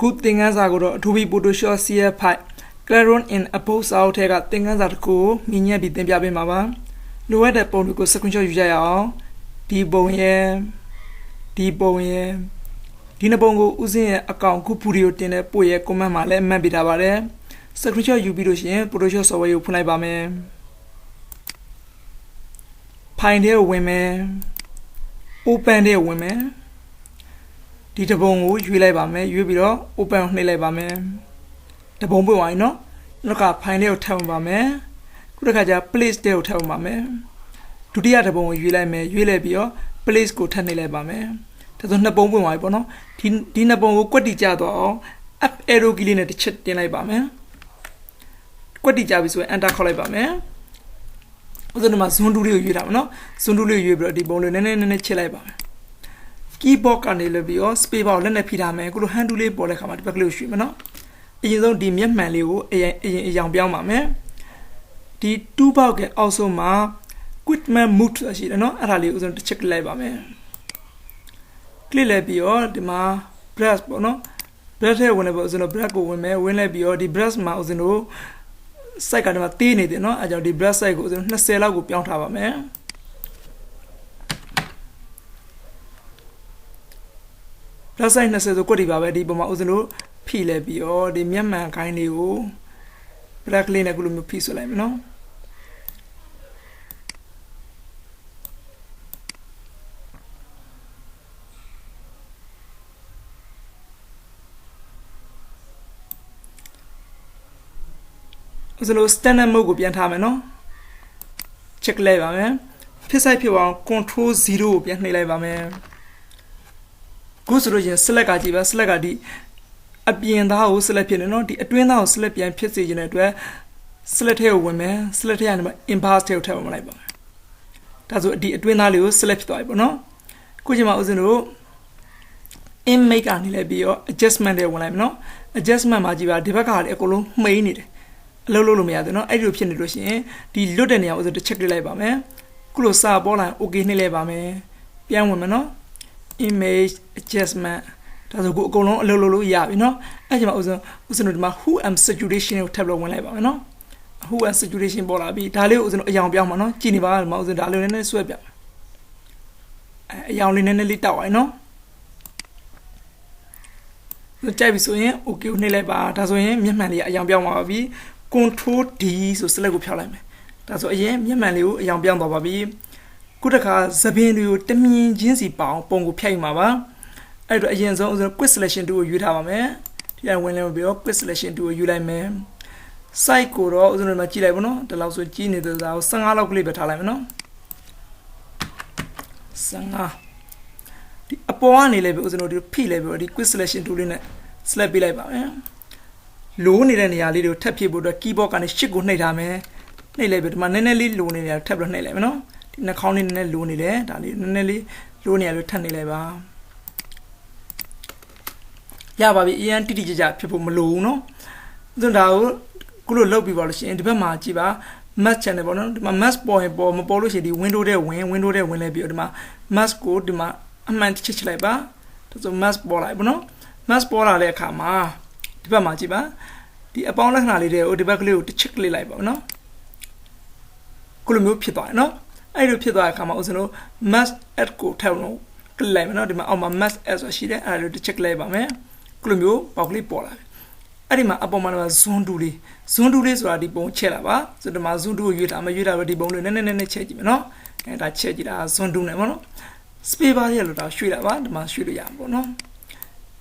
Good thing as I go to be put to show see a pipe. Claron in a post out take a thing as that cool, Minya be them yabi mama. Lower the pond go sequential usual. 𝐸𝐵 Dina bongo using account Kupurio Tene Poye Comma let me be dabare. Secretary you be doing, producer so you put bame. Pioneer women, open their women. Dita bongo, you labame, you be open labame. The bombo I know. Look up pioneer town bame. Could I please tell mame. To the other bone you let me, you let be please go tennile bame. That's not bombo my bono. Dina bongo quadijado up arrow gilling at the chet in bame. Quadijabis were enter colibame. Was the Mazundu you have no? Sundulu you brought the bone and a chilabame. Keyboard and the lebio, speak out and a pitame, could handle a bolacam at Baglushi, no? You don't deem your malio a young biamame. The two bog also ma. Quit my mood as you know, and I was on the check labor man. Clearly be all the ma brass bono. Breath when I was in a black woman, when I be all the brass mouse in all. Psychedema tiny, you know, I got the brass cycles and the sailor go beyond our man. Plus, I know the Codiva, the Boma was no pile be all the Myanmar kindly oh. Black lane a gloomy piece of lime, no? So standard mogo bien time no check labor man precise people control 0 bien labor man go to select a jiba select a di a bien the house select no the twin house select bien piece in it select here women select here impasse tail tell labor that's what the twin house select type no kujima uzino in make an labio adjustment there one no adjustment majiba debaka ekolo may need Lolo me, no, I do pin the Russian. The Ludenia was the check labor me. Close up all and okay, labor me. Young woman, no image adjustment. That's a good go on, Lolo, yeah, you know. I was not who am saturation of tableau one labor, no. Who am saturation bola be. Daly was a young Biamano, Geneva, Mouse and Daly and Swabia. A young in a little, I know. The type is so okay, labor, that's why Yamali, a young Biamavi. Control D so select Pialame. That's why Yamalio, a young Biamba baby. Kudaka, Sabinu, Temi, Jinsy Bow, Pongo Piamava. I do a yen zone the quiz selection to a Utah. Yeah, when there will be a quiz selection to a Ulame. Psycho, or the Machilabano, the Laos of Genie, the Laos, Sangala Glibetalamo. Sanga. The Apoani level was not the P level, the quiz selection to the Slappy labor. Looney and a little tap with a keyboard and a chick good night, man. Nay, labor, manelli, looney, a tablet, no? In a counting a looney there, Nelly, looney, a tiny labor. Yababi, Ian Tija, people Maluno. The Dow, good love people, and the Bamachiba, match and the bonnet, my mass boy, my policy, the window there, window there, when I build my mass good, my man chich labor. That's a mass ball, I know. Mass ball, I come. The Majiba, the upon holiday or the Baglu to check labor, no? Kulumu Pita, no? I do Pita come out, no? Mass at go town, claim, no? The mass as a sheet, I do check labor, man. Kulumu, Bogli Pola. Adima upon my Zunduli. Zundulis were the bone chelava, so the Mazundu Yuta, Yuta, the bone and then check, no? And I check it as Zundunemo. Speak by yellow, shoot about the Mashuya, no?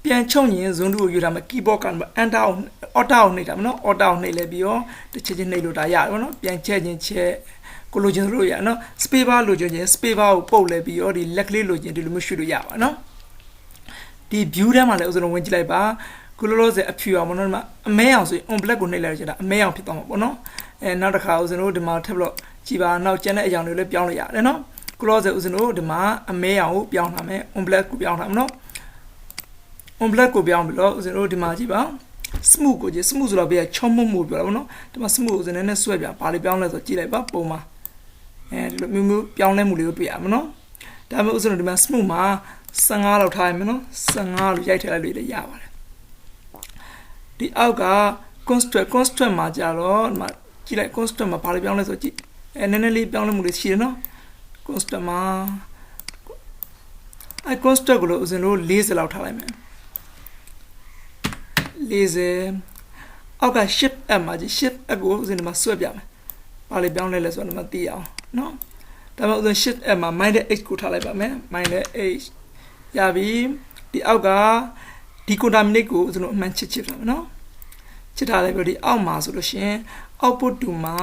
Pian Choni, Zundu, you have a keyboard and down or down, no, or down, Nelebio, the changing Nelo Diano, Pian changing chair, Collogian Ruya, no, Spiva Logian, Spiva, Polebi, or the Luckily Logian, the Mushuya, no. The beauty of my little winter bar, Colors a few monoma, a male on black Nella, a male piton, no, and another house and old Martablo, Chiva, now Jenna, young Lepiano, no, Colors was an old ma, a male, Bianame, on black Bianam, no. On black will be on below the road Majiba. Smooth, just smooth will be a chomo move, no? The smooth and then a swab, Palibiana, Chileba, Poma. And move Pianemu Piano. That was the smooth ma, sang all of time, no? Sang all of Yata, the Yawa. ဒီအောက်က construct မှာကြတော့ဒီမှာကြည့်လိုက် construct မှာဘာလို့ပြောင်းလဲဆိုကြည့်နည်းနည်းလေးပြောင်းလဲမှုလေးရှိတယ်နော် construct မှာconstruct ကိုလို့ဦးဇင်းတို့40လောက်ထားလိုက်မယ်40အောက်က shift app မှာကြည့် shift app ကိုဦးဇင်းတို့မှာဆွဲပြမယ်ဘာလို့ပြောင်းလဲလဲဆိုတော့ဒီမှာသိအောင်နော်ဒါမှမဟုတ် shift app မှာ -h ကိုထားလိုက်ပါမယ်-h ရပြီဒီအောက်ကဒီ contaminate ကိုဦးဇင်းတို့အမှန်ချစ်ထားမယ်နော်ချစ်ထားလိုက်ပြီးဒီအောက်မှာဆိုလို့ရှိရင် output to မှာ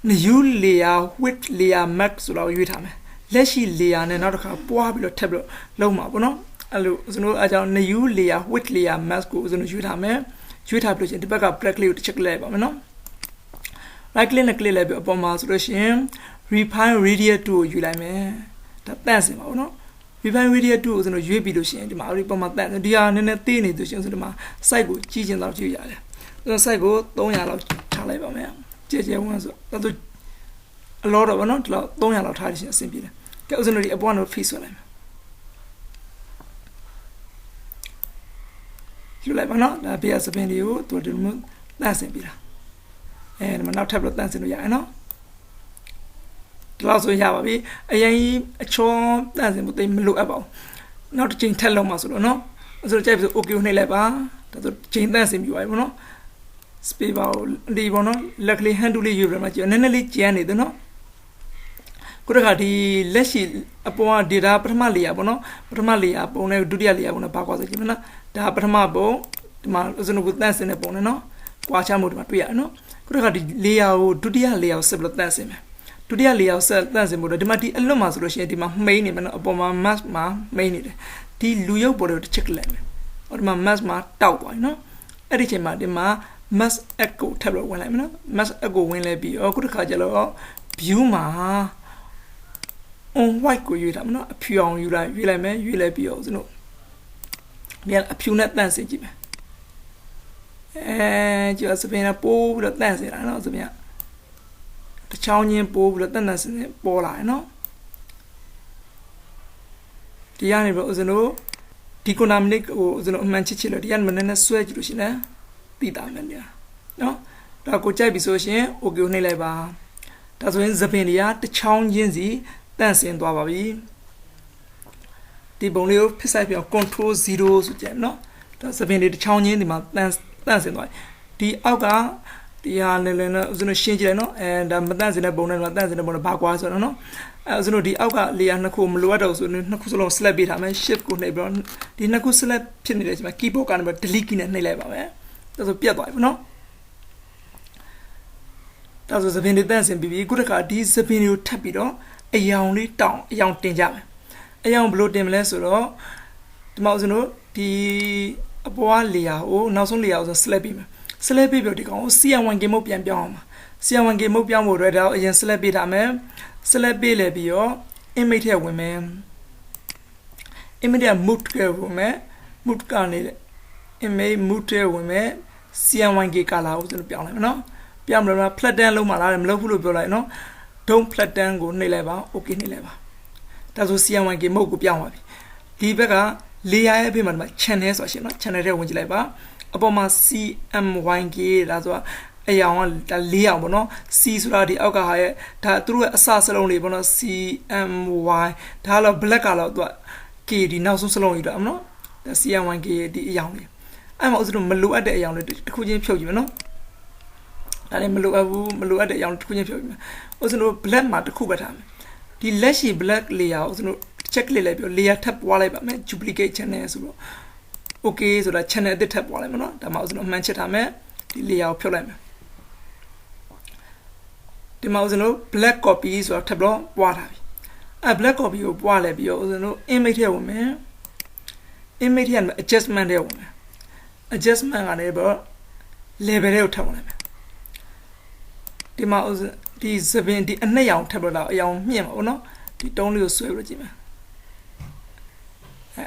new layer width layer max ဆိုတော့ရွေးထားမယ်လက်ရှိ layer နဲ့နောက်တစ်ခါပွားပြီးတော့ထပ်ပြီးတော့လုံးမှာပေါ့နော်အဲ့လိုကျွန်တော်အားကြောင့် new layer width layer max ကိုကျွန်တော်ရွေးထားမယ်ရွေးထားပြီးလို့ရှိရင်ဒီဘက်က black လေးကိုတစ်ချက်လိုက်ပါမယ်နော် right click နဲ့ click လိုက်ပြီးအပေါ်မှာဆိုလို့ရှိရင် refine radius 2ကိုယူလိုက်မယ်ဒါတန့်စင်ပါဘူးနော် refine radius 2ကိုကျွန်တော်ရွေးပြီးလို့ရှိရင်ဒီမှာအဲ့ဒီပေါ်မှာတန့်ဒီဟာနည်းနည်းသေးနေလို့ရှိရင်ဆိုဒီမှာ site ကိုကြီးကျင်တော့ကြည့်ရတယ်ကျွန်တော် site ကို300လောက်ထားလိုက်ပါမယ်ကြဲဝန်းဆိုဒါဆိုအလောတော့ဗောနော်ဒီလောက်300လောက်ထားလို့ရှိရင်အဆင်ပြေတယ်ကဲဦးဇင်းတို့ဒီအပေါ်ကတော့ feed ဆွဲလိုက်မယ်ယူလိုက်ပါနော်ဒါဘေးကစပင်းလေးကိုသူတို့တန့်စင်ပြီးတာဒီမှာနောက်ထပ်ပြီးတော့တန့်စင်လို့ရတယ်နော်ဒီလောက်ဆိုရပါပြီအရင်အချောတန့်စင်ဖို့တိတ်မလိုအပ်ပါဘူးနောက်တစ်ချိန်ထပ်လုံးမှာဆိုတော့နော်အဲ့ဆိုကြိုက်ပြီး okay ကိုနှိပ်လိုက်ပါဒါဆိုချိန်တန့်စင်ပြီးပါပြီဗောနော် space bar ကိုဒီဗောနော်လက်ကလေး hand tool လေးယူပြီးမှကြည့်နည်းနည်းလေးကျန်းနေတယ်နော်ခုတခါဒီလက်ရှိအပေါ်က data ပထမ layer ပေါ့နော်ပထမ layer ပုံနဲ့ဒုတိယ layer ပုံနဲ့ဘာကွာဆိုကြည့်မလားဒါပထမပုံဒီမှာဦးဇင်းတို့ကတန့်စင်တဲ့ပုံနဲ့နော်ကွာခြားမှုဒီမှာတွေ့ရနော်ခုတခါဒီ layer ကိုဒုတိယ layer ကိုဆက်ပြီးတော့တန့်စင်မယ်ဒုတိယ layer ကိုဆက်တန့်စင်ဖို့တော့ဒီမှာဒီအလွတ်မှာဆိုလို့ရှိရင်ဒီမှာမှိန်းနေမယ်နော်အပေါ်မှာ mask မှာမှိန်းနေတယ်ဒီလူရုပ်ပေါ်တွေကိုတစ်ချက်လိုက်မယ်ဟောဒီမှာ mask မှာတောက်သွားပြီနော်အဲ့ဒီချိန်မှာဒီမှာ mask app ကိုထပ်ပြီးဝင်လိုက်မယ်နော် mask app ကိုဝင်လဲပြီးခုတခါကျတော့ view မှာon white ကိုရွေးထားမယ်နော်အဖြူအောင်ရွေးလိုက်မယ်ရွေးလိုက်ပြီးတော့ဦးဇင်းတို့ပြန်အဖြူနဲ့တန့်စင်ကြည့်မယ်ကျစပင်းကပိုးပြီးတော့တန့်စင်တာနော်စပင်းကတချောင်းချင်းပိုးပြီးတော့တန့်စင်ပေါ်လာတယ်နော်ဒီကနေပြီးဦးဇင်းတို့ဒီ contaminate ကိုဦးဇင်းတို့အမှန်ချစ်လို့ဒီကနေမနည်းနည်းဆွဲကြည့်လို့ရှိရင်သိတာမယ်ညာနော်ဒါကိုကြိုက်ပြီဆိုရှင် okay ကိုနှိပ်လိုက်ပါဒါဆိုရင်စပင်းတွေကတချောင်းချင်းစီတန့်စင်သွားပါပြီဒီပုံလေးကိုဖစ်ဆိုင်ပြောင်း control 0ဆိုကြတယ်နော်ဒါစပင်းလေးတစ်ချောင်းချင်းဒီမှာတန့်စင်သွားဒီအောက်ကဒီဟာလည်းလည်းဦးဇင်းတို့ရှင်းကြည့်လိုက်နော်ဒါမတန့်စင်တဲ့ပုံနဲ့တန့်စင်တဲ့ပုံနဲ့ဘာကွာဆိုတော့နော်ဦးဇင်းတို့ဒီအောက်က layer နှစ်ခုမလိုအပ်တော့ဆိုနှစ်ခုစလုံး select ပေးထားမယ် shift ကိုနှိပ်ပြီးတော့ဒီနှစ်ခု select ဖြစ်နေတဲ့အချိန်မှာ keyboard ကနေ delete key နဲ့နှိပ်လိုက်ပါမယ်ဒါဆိုပြတ်သွားပြီနော်ဒါဆိုစပင်းလေးတန့်စင်ပြီးခုတခါဒီစပင်းလေးကိုထပ်ပြီးတော့အယောင်လေးတောင်းအယောင်တင်ကြမယ်အယောင်ဘယ်လိုတင်မလဲဆိုတော့ဒီမှာဦးဇင်းတို့ဒီအပေါ်က layer ကိုနောက်ဆုံး layer ကို select ပေးမယ် select ပေးပြီးဒီကောင်ကို 𝐶1K mode ပြန်ပြောင်းအောင်ပါ 𝐶1K mode ပြောင်းဖို့အတွက်ဒါကိုအရင် select ပေးထားမယ် select ပေးလဲပြီးတော့ image ထဲဝင်မယ် image က move ထဲဝင်မယ် move ကနေimage move ထဲဝင်မယ် 𝐶1K color ကိုကျွန်တော်ပြောင်းလိုက်မယ်နော်ပြောင်းပြီးတော့ flatten လုံးမလားမလုပ်ဘူးလို့ပြောလိုက်နော်don't flatten ကိုနှိပ်လိုက်ပါ okay နှိပ်လိုက်ပါဒါဆို 𝐶1K mode ကိုပြောင်းပါပြီဒီဘက်က layer ရဲ့အပြင်မှာဒီမှာ channel ဆိုတာရှိနော် channel ထဲဝင်ကြည့်လိုက်ပါအပေါ်မှာ 𝐶𝐬𝐻 ဒါဆိုတာအယောင်ကဒါ၄အောင်ပေါ့နော် C ဆိုတာဒီအောက်ကဟာရဲ့ဒါသူတို့ရဲ့အစစလုံးလေးပေါ့နော် 𝐶𝐬𝐻 ဒါကတော့ black ကတော့သူက K ဒီနောက်ဆုံးစလုံးကြီးတော့နော်ဒါ 𝐶𝐬𝐻 ဒီအယောင်လေးအဲ့မှာဥစ္စာတို့မလိုအပ်တဲ့အယောင်လေးတစ်ခုချင်းဖြုတ်ကြည့်မယ်နော်ဒါလည်းမလိုအပ်ဘူးမလိုအပ်တဲ့အယောင်တစ်ခုချင်းဖြုတ်ကြည့်မယ်ဥစ္စာတို့ black မှာတစ်ခုပဲထားမယ်ဒီလက်ရှိ black layer ကိုဥစ္စာတို့ check လိုက်လိုက်ပြီး layer ထပ်ပွားလိုက်ပါမယ် duplicate channel ဆိုတော့ okay ဆိုတာ channel အသစ်ထပ်ပွားလိုက်မယ်နော်ဒါမှဥစ္စာတို့အမှန်ချစ်ထားမယ်ဒီ layer ကိုဖြုတ်လိုက်မယ်ဒီမှာဥစ္စာတို့ black copy ဆိုတာထပ်ပြီးပွားထားပြီblack copy ကိုပွားလိုက်ပြီးတော့ဥစ္စာတို့ image ထဲဝင်မယ် image ထဲမှာ adjustment ထဲဝင်မယ် adjustment ကလည်းပေါ့ level ထဲကိုထပ်ဝင်လိုက်မယ်ဒီမှာဥစ္စာဒီ7ဒီအနှစ်ရောင်ထပ်ပြီးတော့အယောင်မြင့်ပါဘောနော်ဒီတုံးလေးကိုဆွဲပြီးကြည့်မယ်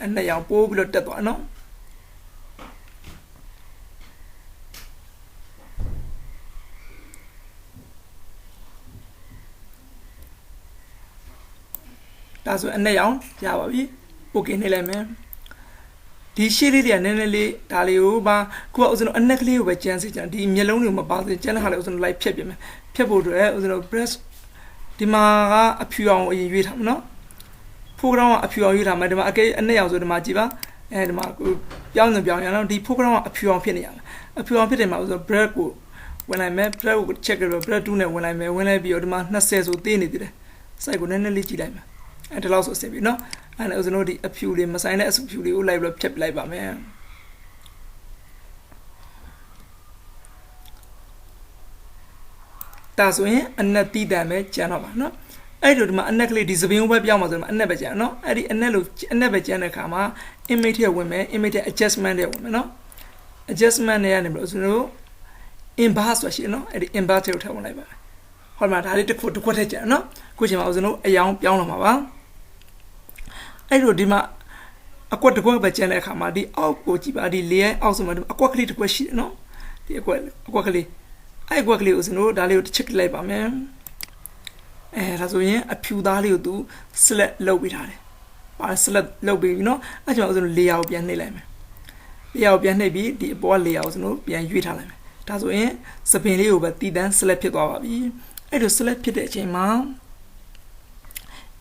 အနှစ်ရောင်ပိုးပြီးတော့တက်သွားနော်ဒါဆိုအနှစ်ရောင်ရပါပြီ okay နှိပ်လိုက်မယ် ဒီရှေ့လေးတွေကနည်းနည်းလေးဒါလေးကိုပါကိုကဦးဇင်းတို့အနက်ကလေးကိုပဲကျန်းစီကြဒီမျက်လုံးတွေမပါစေကျန်းတဲ့ခါလေးဦးဇင်းတို့လိုက်ဖြတ်ပြမယ်ဖြတ်ဖို့အတွက်ဦးဇင်းတို့ brush ဒီမှာကအဖြူအောင်အရင်ရွေးထားမယ်နော်ဖိုးကောင်ကအဖြူအောင်ရွေးထားမယ်ဒီမှာအကဲအနက်ရောက်ဆိုဒီမှာကြည့်ပါဒီမှာပြောင်းရအောင်ဒီဖိုးကောင်ကအဖြူအောင်ဖြစ်နေရမယ်အဖြူအောင်ဖြစ်တယ်မှာဦးဇင်းတို့ brush ကိုဝင်လိုက်မယ် brush ကို check ကြတော့ brush 2နဲ့ဝင်လိုက်မယ်ဝင်လိုက်ပြီးတော့ဒီမှာ20ဆိုသေးနေသေးတယ်စိုက်ကိုနည်းနည်းလေးကြည့်လိုက်မယ်ဒီလောက်ဆိုအဆင်ပြေနော်အဲ့ဒါဦးဇင်းတို့ဒီအဖြူလေးမဆိုင်တဲ့အဖြူလေးကိုလိုက်ပြီးတော့ဖြတ်ပြလိုက်ပါမယ်ဒါဆိုရင်အနက်တီးတန်ပဲကျန်တော့ပါနော်အဲ့ဒီမှာအနက်ကလေးဒီသပင်းဘက်ပြောင်းမှာဆိုတော့အနက်ပဲကျန်နော်အဲ့ဒီအနက်ပဲကျန်တဲ့အခါမှာ image ထဲဝင်မယ် image ထဲ adjustment ထဲဝင်မယ်နော် adjustment ထဲကနေပြီးတော့ဦးဇင်းတို့ inverse ဆိုရှိနော်အဲ့ဒီ inverse ထဲကိုထည့်ဝင်လိုက်ပါမယ်ဟောမှာဒါလေးတစ်ခွက်ထည့်ကျန်နော်ခုချိန်မှာဦးဇင်းတို့အယောင်ပြောင်းလာမှာပါအဲ့လိုဒီမှာအကွက်တစ်ခွက်ပဲကျန်တဲ့အခါမှာဒီအောက်ကိုကြည့်ပါဒီလေရဲ့အောက်ဆိုမှာအကွက်ကလေးတစ်ခွက်ရှိတယ်နော်ဒီအကွက်ကလေးအဲ့အကွက်ကလေးကိုစနိုးဒါလေးကိုတစ်ချက်လိုက်ပါမယ်ဒါဆိုရင်အဖြူသားလေးကိုသူ select လုပ်ပေးထားတယ်ပါ select လုပ်ပေးပြီနော်အဲ့ကြောင့်ဦးဇင်းတို့ layer ကိုပြန်နှိပ်လိုက်မယ် layer ကိုပြန်နှိပ်ပြီးဒီအပေါ်က layer ကိုစနိုးပြန်ရွေးထားလိုက်မယ်ဒါဆိုရင်စပင်လေးကိုပဲတည်တန်း select ဖြစ်သွားပါပြီအဲ့လို select ဖြစ်တဲ့အချိန်မှာ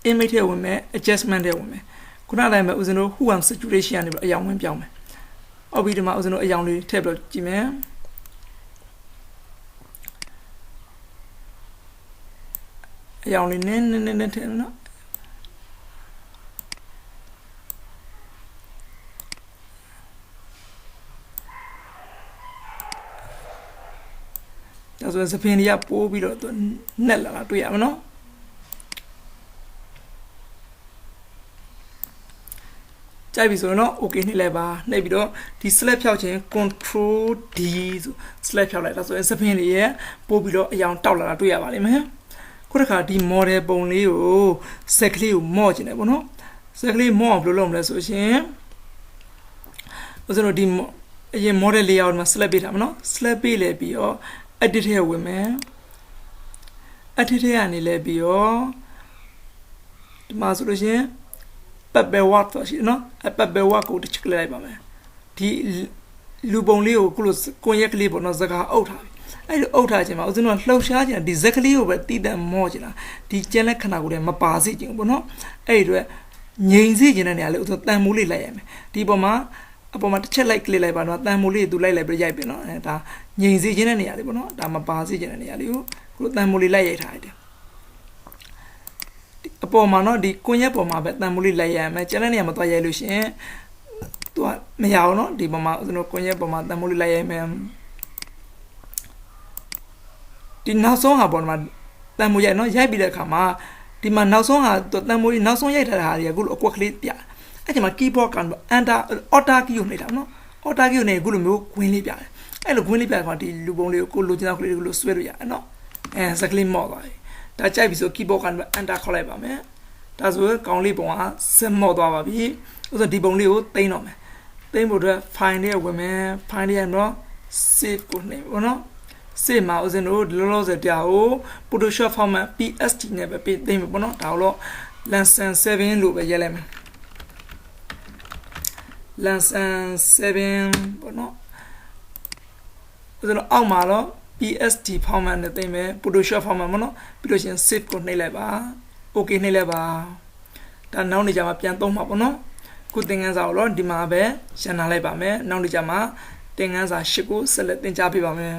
image ထဲဝင်မယ် adjustment ထဲဝင်မယ်ခုနတိုင်းမှာဦးဇင်းတို့ 𝐻 saturation ကနေပြီးအယောင်ဝင်ပြောင်းမယ်။အောက်ပြီးဒီမှာဦးဇင်းတို့အယောင်လေးထည့်ပြီးကြည့်မယ်။အယောင်လေးနည်းထည့်နော်။ဒါဆိုရင်စပင်တွေကပိုးပြီးတော့နှက်လာတာတွေ့ရမှာနော်။ကြိုက်ပြီဆိုတော့ okay နှိပ်လိုက်ပါနှိပ်ပြီးတော့ဒီ select ဖြောက်ခြင်း control D ဆို select ဖြောက်လိုက်ဒါဆိုရင်စပင်းလေးရဲ့ပို့ပြီးတော့အယောင်တောက်လာတာတွေ့ရပါလိမ့်မယ်ခုတစ်ခါဒီ model ပုံလေးကိုစက်ကလေးကိုမော့ခြင်းတယ်ပေါ့နော်စက်ကလေးမော့အောင်ဘယ်လိုလုပ်မလဲဆိုရှင်ဦးဇင်းတို့ဒီအရင် model layout မှာ select ပေးထားမှာနော် select ပေးလဲပြီးတော့ edit ထဲဝင်မယ် edit ထဲကနေလဲပြီးတော့ဒီမှာဆိုလို့ရှင်pepper work ဆိုရှိနော်pepper work ကိုတစ်ချက်လိုက်ပါမယ်ဒီလူပုံလေးကိုခုလိုကွန်ရက်ကလေးပေါ့နော်စကားအုပ်ထားပြီအဲ့လိုအုပ်ထားခြင်းမှာဦးဇင်းတို့လှုပ်ရှားခြင်းဒီဇက်ကလေးကိုပဲတည်တံ့မော့ခြင်းလားဒီကျန်တဲ့ခန္ဓာကိုယ်တွေမပါစေခြင်းပေါ့နော်အဲ့ဒီတော့ငြိမ်စေခြင်းတဲ့နေရာလေးဦးဇင်းတန်မိုးလေးလိုက်ရမယ်ဒီပေါ်မှာအပေါ်မှာတစ်ချက်လိုက်ကလေးလိုက်ပါတော့တန်မိုးလေးသူလိုက်ပြီးရိုက်ပြီနော်ဒါငြိမ်စေခြင်းတဲ့နေရာလေးပေါ့နော်ဒါမပါစေခြင်းတဲ့နေရာလေးကိုခုလိုတန်မိုးလေးလိုက်ရိုက်ထားရတယ်အပေါ်မှာနော်ဒီကွန်ရက်ပေါ်မှာပဲတန်မိုးလေးလိုက်ရမယ်ကျန်တဲ့နေရာမှာသွားရိုက်လို့ရှင်သူကမရအောင်နော်ဒီပေါ်မှာဦးဇင်းတို့ကွန်ရက်ပေါ်မှာတန်မိုးလေးလိုက်ရိုက်မယ်ဒီနောက်ဆုံးဟာပေါ်မှာတန်မိုးရိုက်နော်ရိုက်ပြီးတဲ့အခါမှာဒီမှာနောက်ဆုံးဟာတန်မိုးကြီးနောက်ဆုံးရိုက်ထားတာဟာဒီအခုလိုအကွက်လေးပြအဲ့ဒီမှာ keyboard က enter order key ကိုနှိပ်တာနော် order key ကိုနှိပ်အခုလိုမျိုးဂွင်းလေးပြတယ်အဲ့လိုဂွင်းလေးပြတဲ့အခါဒီလူပုံလေးကိုလိုချင်တဲ့ကလေးကိုလိုဆွဲလို့ရတယ်နော်စကလေးမော့သွားပြီဒါကြိုက်ပြီဆို keyboard က enter ခေါက်လိုက်ပါမယ်ဒါဆိုကောင်လေးပုံကစက်မော့သွားပါပြီဥစ္စာဒီပုံလေးကိုသိမ်းတော့မယ်သိမ်းဖို့အတွက် file လေးဝင်မယ် file လေးရတော့ save ကိုနှိပ်ပါနော်save မှာဦးဇင်းတို့ဒီလောလောဆယ်တရားကို Photoshop format PSD နဲ့ပဲပေးသိမ်းမယ်ပေါ့နော်ဒါတော့ lesson 7လို့ပဲရေးလိုက်မယ် lesson 7ပေါ့နော်ဦးဇင်းတို့အောက်မှာတော့ PSD format နဲ့သိမ်းမယ် Photoshop format ပေါ့နော်ပြီးလို့ရှိရင် save ကိုနှိပ်လိုက်ပါ okay နှိပ်လိုက်ပါဒါနောက်နေကြမှာပြန်သုံးမှာပေါ့နော်ခုသင်ခန်းစာကိုတော့ဒီမှာပဲရှင်းထားလိုက်ပါမယ်နောက်နေကြမှာသင်ခန်းစာ8ကိုဆက်လက်သင်ကြားပေးပါမယ်